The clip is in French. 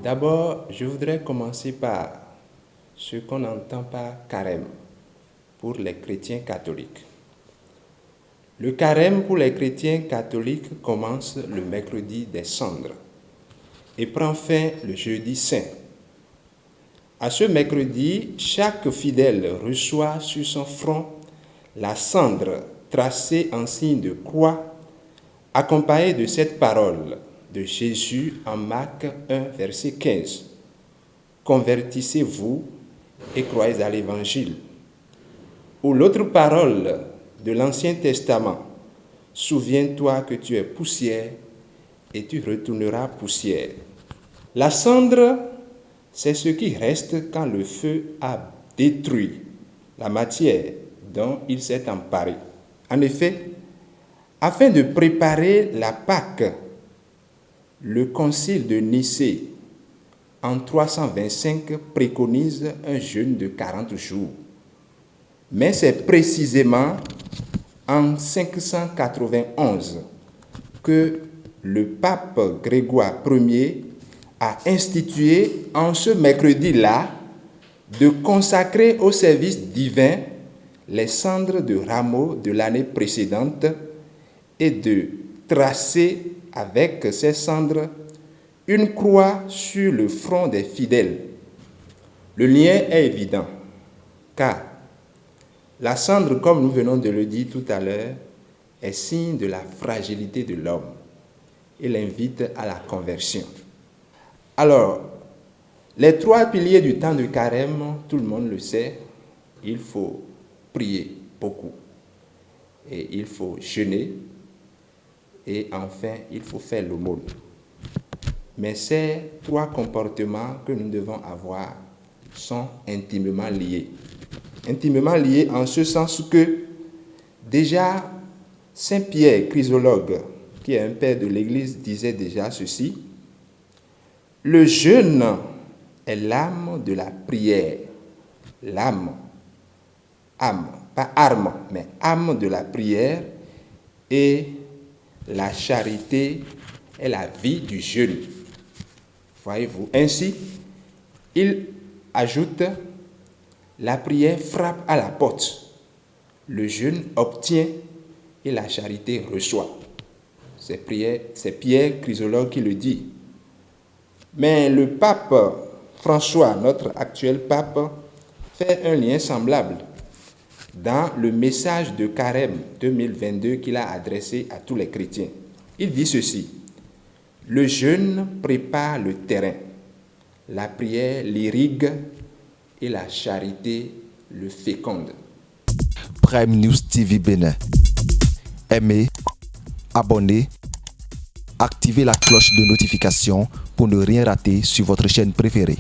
D'abord, je voudrais commencer par ce qu'on entend par carême pour les chrétiens catholiques. Le carême pour les chrétiens catholiques commence le mercredi des cendres et prend fin le jeudi saint. À ce mercredi, chaque fidèle reçoit sur son front la cendre tracée en signe de croix, accompagnée de cette parole de Jésus en Marc 1, verset 15. Convertissez-vous et croyez à l'Évangile. Ou l'autre parole de l'Ancien Testament. Souviens-toi que tu es poussière et tu retourneras poussière. La cendre, c'est ce qui reste quand le feu a détruit la matière dont il s'est emparé. En effet, afin de préparer la Pâque, le concile de Nicée en 325 préconise un jeûne de 40 jours. Mais c'est précisément en 591 que le pape Grégoire Ier a institué en ce mercredi-là de consacrer au service divin les cendres de rameaux de l'année précédente et de tracer avec ces cendres une croix sur le front des fidèles. Le lien est évident, car la cendre, comme nous venons de le dire tout à l'heure, est signe de la fragilité de l'homme. Il invite à la conversion. Alors, les trois piliers du temps de carême, tout le monde le sait, il faut prier beaucoup, et il faut jeûner, et enfin, il faut faire l'aumône. Mais ces trois comportements que nous devons avoir sont intimement liés. Intimement liés en ce sens que déjà Saint Pierre Chrysologue, qui est un père de l'Église, disait déjà ceci: le jeûne est l'âme de la prière. L'âme, âme, pas arme, mais âme de la prière, et la charité est la vie du jeûne. Voyez-vous, ainsi, il ajoute: la prière frappe à la porte, le jeûne obtient et la charité reçoit. C'est Pierre Chrysologue qui le dit. Mais le pape François, notre actuel pape, fait un lien semblable dans le message de Carême 2022 qu'il a adressé à tous les chrétiens. Il dit ceci: le jeûne prépare le terrain, la prière l'irrigue et la charité le féconde. Prime News TV Bénin. Aimez, abonnez, activez la cloche de notification pour ne rien rater sur votre chaîne préférée.